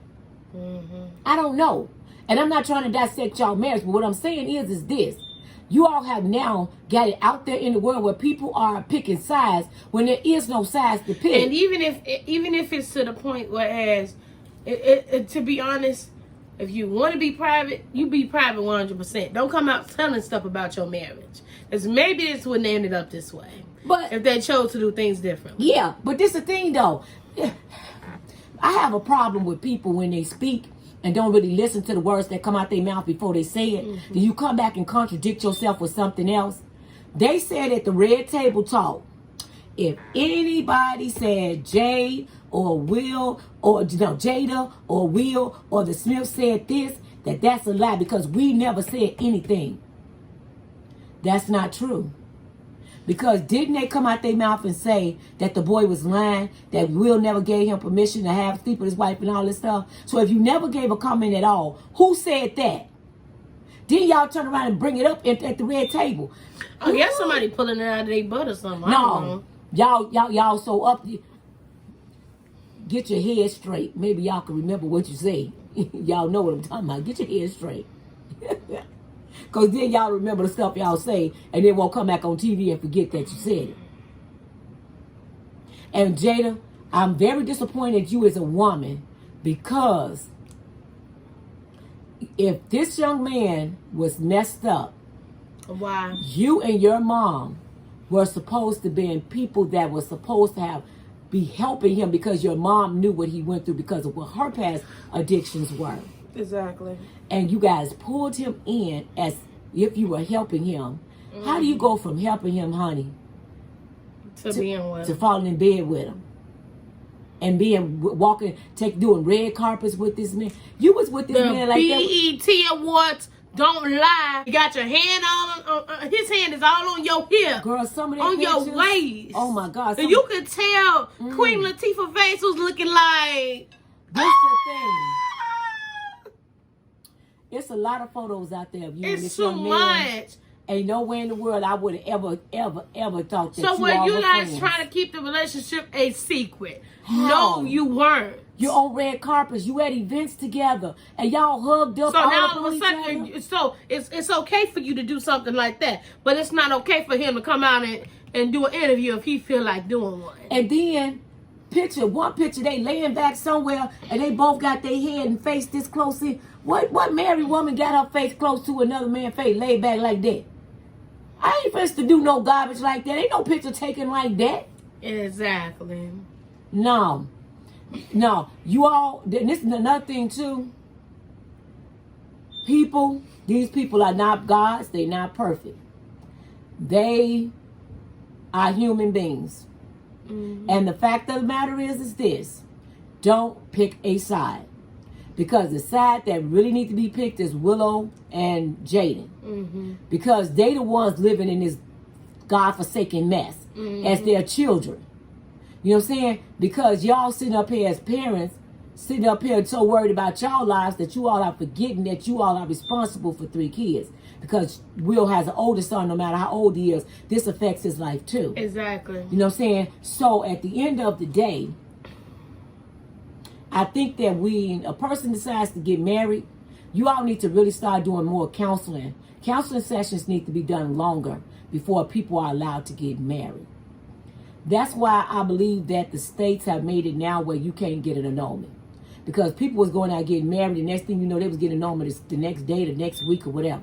I don't know. And I'm not trying to dissect y'all marriage, but what I'm saying is this. You all have now got it out there in the world where people are picking sides when there is no sides to pick. And even if it's to the point where, to be honest, if you want to be private, you be private 100%. Don't come out telling stuff about your marriage. Because maybe this wouldn't have ended up this way. But if they chose to do things differently. Yeah, but this is the thing though. I have a problem with people when they speak and don't really listen to the words that come out their mouth before they say it. Then you come back and contradict yourself with something else. They said at the Red Table Talk, if anybody said Jay or Will or Jada or Will or the Smith said this, that's a lie because we never said anything. That's not true. Because didn't they come out their mouth and say that the boy was lying, that Will never gave him permission to have sleep with his wife and all this stuff? So if you never gave a comment at all, who said that? Then y'all turn around and bring it up at the Red Table. I guess somebody pulling it out of their butt or something. No, y'all so up. Get your head straight. Maybe y'all can remember what you say. Y'all know what I'm talking about. Get your head straight. Because then y'all remember the stuff y'all say and then won't come back on TV and forget that you said it. And Jada, I'm very disappointed you as a woman because if this young man was messed up, why? You and your mom were supposed to be people that were supposed to be helping him because your mom knew what he went through because of what her past addictions were. Exactly. And you guys pulled him in as if you were helping him. How do you go from helping him, honey, to falling in bed with him and doing red carpets with this man? You was with this man like that. BET Awards, don't lie. You got your hand on his hand is all on your hip, girl. Some of that on pictures, your waist. Oh my God! And you could tell Queen Latifah's face was looking like. This the thing. It's a lot of photos out there of you and this young man. It's too much. Ain't nowhere in the world I would have ever thought that so you were all you were guys friends. trying to keep the relationship a secret? How? No, you weren't. You're on red carpets. You at events together, and y'all hugged up. So now all of a sudden, so it's okay for you to do something like that, but it's not okay for him to come out and do an interview if he feel like doing one. And then one picture, they laying back somewhere, and they both got their head and face this close in. What married woman got her face close to another man's face, laid back like that? I ain't supposed to do no garbage like that. Ain't no picture taken like that. Exactly. No, you all, this is another thing too. These people are not gods. They're not perfect. They are human beings. And the fact of the matter is this. Don't pick a side. Because the side that really need to be picked is Willow and Jaden. Because they the ones living in this godforsaken mess as their children. You know what I'm saying? Because y'all sitting up here as parents, sitting up here so worried about y'all lives that you all are forgetting that you all are responsible for 3 kids. Because Will has an older son, no matter how old he is, this affects his life too. Exactly. You know what I'm saying? So at the end of the day, I think that when a person decides to get married, you all need to really start doing more counseling. Counseling sessions need to be done longer before people are allowed to get married. That's why I believe that the states have made it now where you can't get an annulment. Because people was going out getting married, the next thing you know, they was getting an annulment the next day, the next week, or whatever.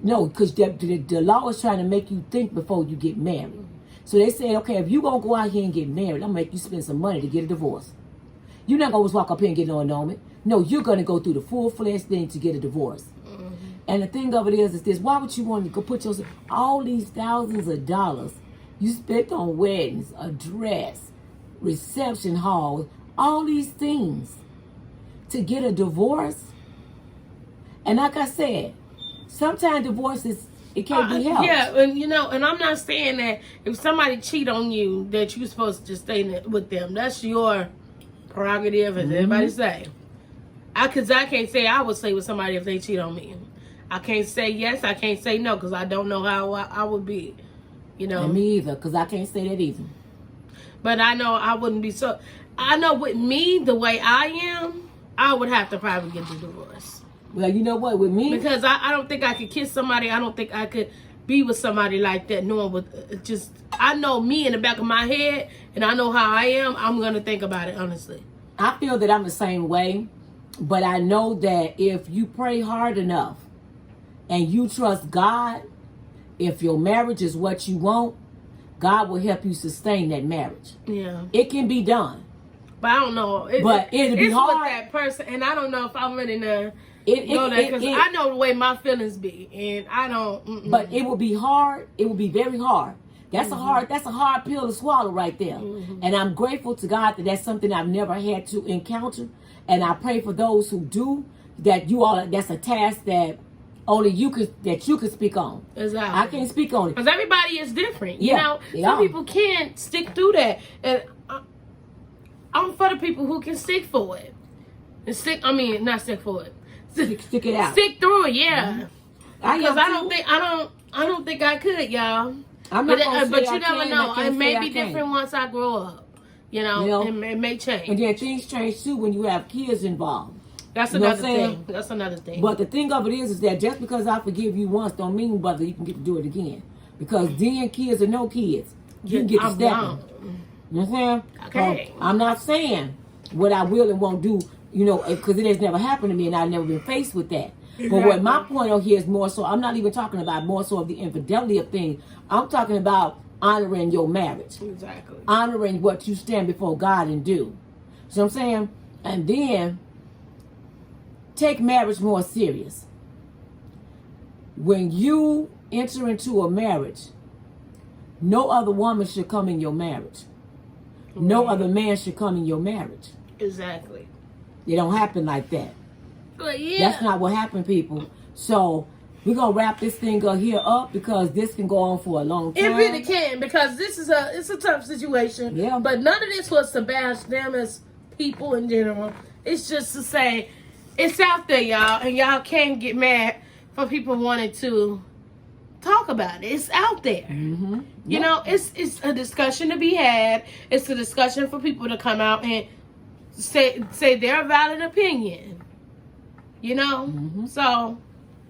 No, because the law is trying to make you think before you get married. So they said, okay, if you going to go out here and get married, I'm going to make you spend some money to get a divorce. You're not going to just walk up here and get no annulment. No, you're going to go through the full-fledged thing to get a divorce. And the thing of it is this, why would you want to go put yourself, all these thousands of dollars you spent on weddings, a dress, reception halls, all these things to get a divorce? And like I said, sometimes divorces, it can't be helped. Yeah, and and I'm not saying that if somebody cheat on you, that you're supposed to just stay with them. That's your prerogative, as everybody say. Because I can't say I would stay with somebody if they cheat on me. I can't say yes, I can't say no, because I don't know how I would be. And me either, because I can't say that either. But I know I wouldn't be so. I know with me, the way I am, I would have to probably get the divorce. Well, you know what, with me, because I don't think I could kiss somebody. I don't think I could be with somebody like that. Knowing with just, I know me in the back of my head, and I know how I am. I'm gonna think about it honestly. I feel that I'm the same way, but I know that if you pray hard enough and you trust God, if your marriage is what you want, God will help you sustain that marriage. Yeah, it can be done. But I don't know. But it'll be hard. With that person, and I don't know if I'm ready to go there because I know the way my feelings be, and I don't. But it will be hard. It will be very hard. That's a hard pill to swallow right there. And I'm grateful to God that that's something I've never had to encounter. And I pray for those who do, that you all, that's a task that only you could speak on. Exactly. I can't speak on it. Because everybody is different. You Yeah, know, some people can't stick through that. And I'm for the people who can stick for it. And not stick for it. Stick it out. Stick through it, yeah. Because I don't think I could, y'all. I'm not gonna say but you I never can, know. I It may be can't. different once I grow up. You know, it may change. And then things change too when you have kids involved. That's another thing. That's another thing. But the thing of it is that just because I forgive you once don't mean, brother, you can get to do it again. Because then kids or no kids, you can get to stepping. You know what I'm saying? Okay. I'm not saying what I will and won't do, you know, because it has never happened to me and I've never been faced with that. Exactly. But what my point on here is more so, I'm not even talking about more so of the infidelity of things. I'm talking about honoring your marriage. Exactly. Honoring what you stand before God and do. So I'm saying, and then take marriage more serious. When you enter into a marriage, no other woman should come in your marriage. No other man should come in your marriage. Exactly. It don't happen like that. But yeah. That's not what happened, people. So we're gonna wrap this thing here up because this can go on for a long time. It really can, because it's a tough situation. Yeah. But none of this was to bash them as people in general. It's just to say it's out there, y'all, and y'all can't get mad for people wanting to talk about it. It's out there. Mm-hmm. You know, it's a discussion to be had. It's a discussion for people to come out and say their valid opinion. You know? Mm-hmm. So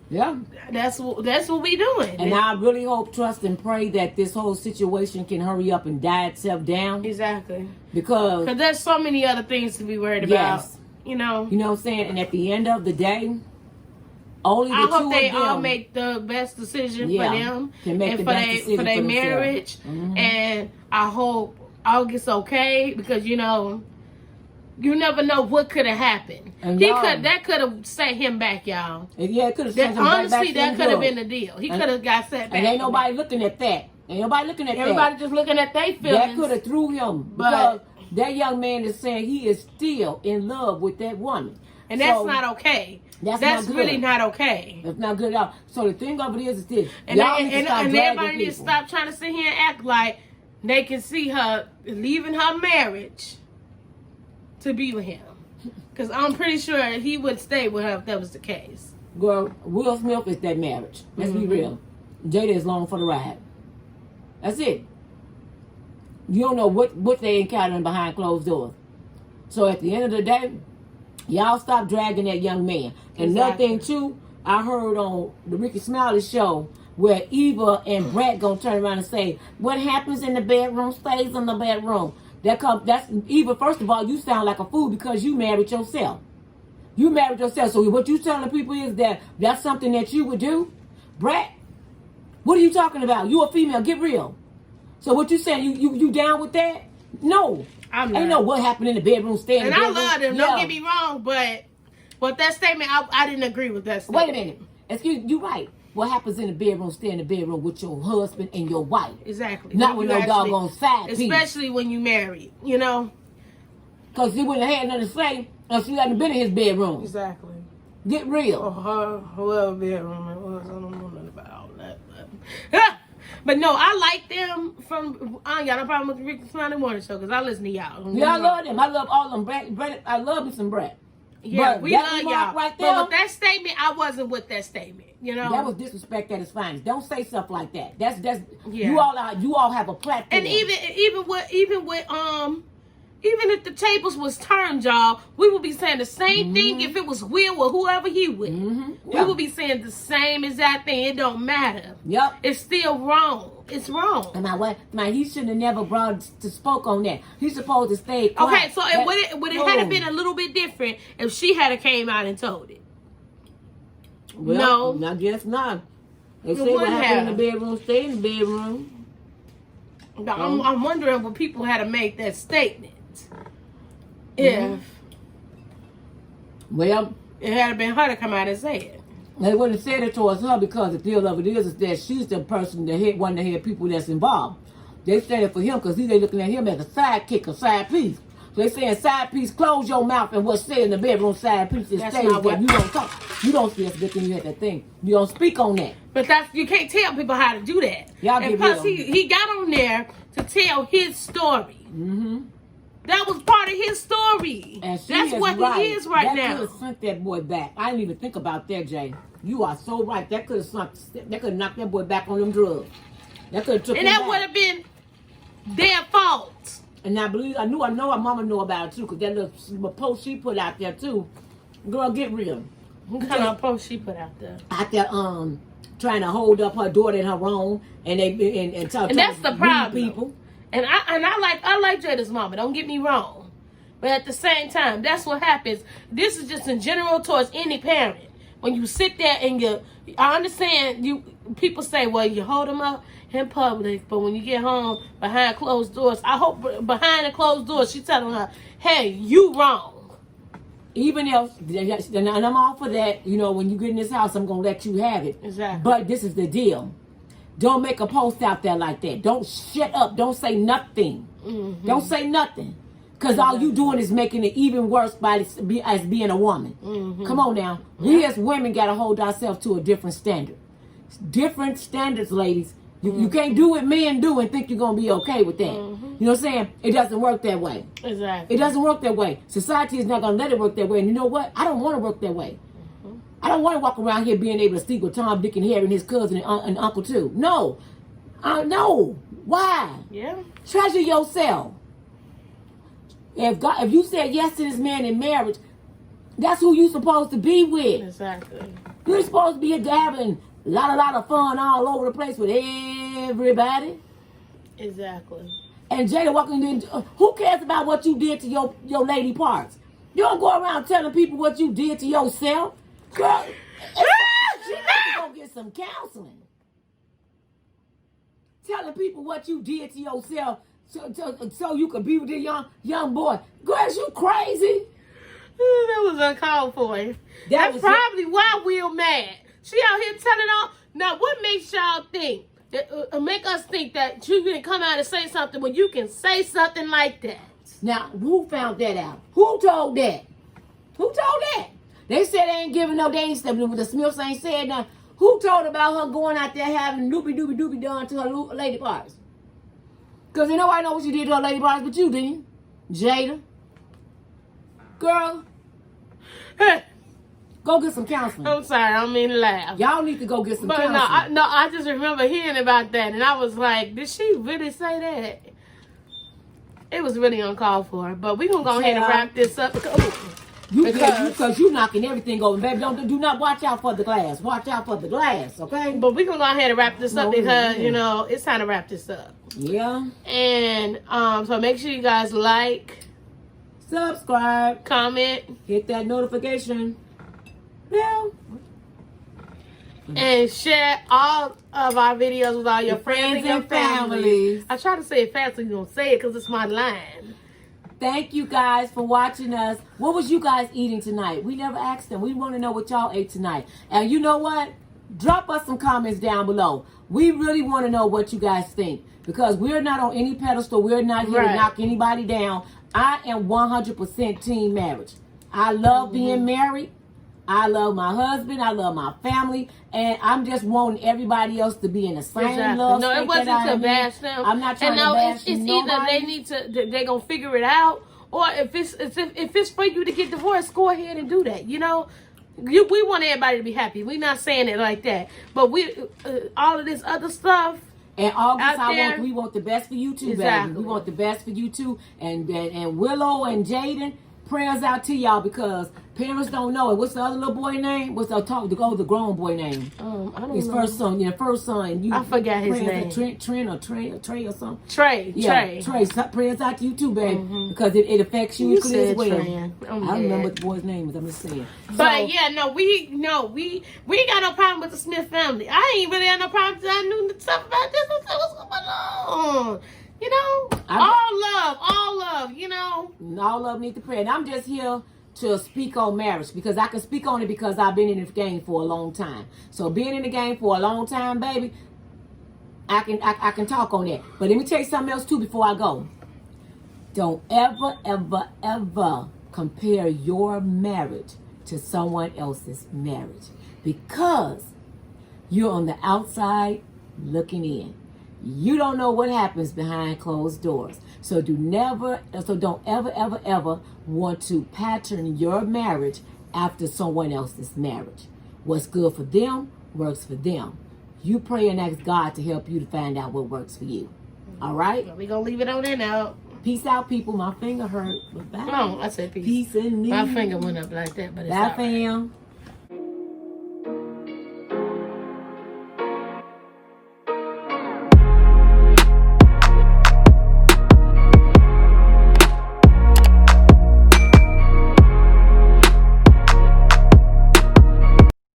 yeah, that's what we doing. And I really hope, trust, and pray that this whole situation can hurry up and die itself down. Exactly. Because there's so many other things to be worried about. You know? You know what I'm saying? And at the end of the day, only the I hope they two of them all make the best decision for them can make and the for best decision for their for marriage. Mm-hmm. And I hope all gets okay, because you know, you never know what could have happened. And that could have set him back, y'all. Yeah, it could have set him honestly, back. that could have been the deal. He could have got set back. And ain't nobody looking at that. Everybody just looking at their feelings. That could have threw him. Because that young man is saying he is still in love with that woman. And that's not okay. That's really not okay. That's not good at all. So the thing of it is this. And everybody needs to stop trying to sit here and act like they can see her leaving her marriage to be with him. Because I'm pretty sure he would stay with her if that was the case. Girl, Will Smith is that marriage. Let's be real. Jada is long for the ride. That's it. You don't know what they encountering behind closed doors. So at the end of the day, y'all stop dragging that young man. And another thing too, I heard on the Ricky Smiley show where Eva and Brett gonna turn around and say, what happens in the bedroom stays in the bedroom. That's Eva, first of all, you sound like a fool because you married yourself. You married yourself. So what you telling people is that that's something that you would do? Brett, what are you talking about? You a female, get real. So what you saying, you down with that? No. I'm not. Ain't know what happened in the bedroom, stay in the bedroom. And I love them, don't get me wrong, but that statement, I didn't agree with that statement. Wait a minute. Excuse you, right. What happens in the bedroom, stay in the bedroom with your husband and your wife. Exactly. Not with no doggone side piece. Especially when you married, you know? Because he wouldn't have had nothing to say if she hadn't been in his bedroom. Exactly. Get real. Or whoever bedroom it was, I don't know nothing about all that. But no, I like them from, I ain't got no problem with the Ricky Smiley Morning Show because I listen to y'all. Yeah, I love them. I love all of them. Brett, I love me some Brett. Yeah, but we love y'all. Right there, but with that statement, I wasn't with that statement. You know, that was disrespect at its finest. Don't say stuff like that. That's you all have a platform. And even if the tables was turned, y'all, we would be saying the same thing if it was Will or whoever he with. We would be saying the same exact thing. It don't matter. Yep. It's still wrong. It's wrong. And he shouldn't have never spoke on that. He's supposed to stay quiet. Okay, so would it had been a little bit different if she had came out and told it? Well, no. I guess not. They say what happened in the bedroom, stay in the bedroom. I'm wondering what people had to make that statement. If it had been her to come out and say it. They wouldn't have said it towards her because the deal of it is that she's the person that one of the head people that's involved. They said it for him because they looking at him as a sidekick, a side piece. So they saying side piece, close your mouth, and what's said in the bedroom side piece is stays that you don't talk. You don't see us looking at that thing. You don't speak on that. But you can't tell people how to do that. And plus he got on there to tell his story. That was part of his story. And that's what he is right now. That could have sent that boy back. I didn't even think about that, Jay. You are so right. That could have knocked that boy back on them drugs. That could have took him back. And that would have been their fault. And I know our mama know about it too, because that little post she put out there too. Girl, get real. What kind of post she put out there? Out there, trying to hold up her daughter in her wrong, and that's the problem. People. And I like Jada's mama. Don't get me wrong, but at the same time, that's what happens. This is just in general towards any parent. When you sit there and I understand people say, well, you hold them up in public, but when you get home behind closed doors, I hope behind the closed doors, she's telling her, hey, you wrong. Even else, and I'm all for that. You know, when you get in this house, I'm gonna let you have it. Exactly. But this is the deal. Don't make a post out there like that. Don't shut up. Don't say nothing. Don't say nothing. Because all you doing is making it even worse as being a woman. Come on now. We as women got to hold ourselves to a different standard. Different standards, ladies. You can't do what men do and think you're going to be okay with that. You know what I'm saying? It doesn't work that way. Exactly. It doesn't work that way. Society is not going to let it work that way. And you know what? I don't want to work that way. I don't want to walk around here being able to sleep with Tom, Dick, and Harry and his cousin and Uncle too. No. No. Why? Yeah. Treasure yourself. If you said yes to this man in marriage, that's who you're supposed to be with. Exactly. You're supposed to be having a lot of fun all over the place with everybody. Exactly. And Jada walking in, who cares about what you did to your lady parts? You don't go around telling people what you did to yourself. Girl, she needs to go get some counseling. Telling people what you did to yourself so you could be with the young boy. Girl, you crazy? That was uncalled for. That's probably why Will mad. She out here telling all. Now, what makes y'all think? Make us think that you can come out and say something when you can say something like that? Now, who found that out? Who told that? Who told that? They said they ain't giving no, they ain't stepping with the Smiths ain't said nothing. Who told about her going out there having doopy done to her lady parts? Because nobody know what she did to her lady parts but you, didn't you? Jada. Girl. Go get some counseling. I'm sorry, I don't mean to laugh. Y'all need to go get some counseling. I just remember hearing about that, and I was like, did she really say that? It was really uncalled for. But we're going to go ahead and wrap this up. Because you knocking everything over. Baby, do not watch out for the glass. Watch out for the glass, okay? But we're going to go ahead and wrap this up because, it's time to wrap this up. Yeah. And so make sure you guys like, subscribe, comment, hit that notification bell, and share all of our videos with all your friends and your families. I try to say it fast so you don't say it because it's my line. Thank you guys for watching us. What was you guys eating tonight? We never asked them. We want to know what y'all ate tonight. And you know what? Drop us some comments down below. We really want to know what you guys think. Because we're not on any pedestal. We're not here to knock anybody down. I am 100% team marriage. I love being married. I love my husband. I love my family. And I'm just wanting everybody else to be in the same love. No, it wasn't to bash them. I'm not trying to bash it's either they need to, they're going to figure it out. Or if it's for you to get divorced, go ahead and do that. we want everybody to be happy. We're not saying it like that, but we all of this other stuff. And August, there, we want the best for you too, exactly. baby. We want the best for you too. And Willow and Jaden, prayers out to y'all because parents don't know it. What's the other little boy name? What's the grown boy name? I don't his know. First son. I forgot his name. Trent or Trey or something. Trey. Trey. Prayers out to you too, baby, because it affects you as well. I don't remember what the boy's name is. I'm just saying. But we ain't got no problem with the Smith family. I ain't really had no problem because I knew stuff about this. What's going on? You know, all love. You know, all love need to pray, and I'm just here to speak on marriage because I can speak on it because I've been in the game for a long time. So being in the game for a long time, baby, I can talk on that. But let me tell you something else too before I go. Don't ever compare your marriage to someone else's marriage because you're on the outside looking in. You don't know what happens behind closed doors. So don't ever want to pattern your marriage after someone else's marriage. What's good for them works for them. You pray and ask God to help you to find out what works for you. All right? We're going to leave it on there now. Peace out, people. My finger hurt. Bye. No, I said peace. Peace in me. My finger went up like that, but it's bye, fam.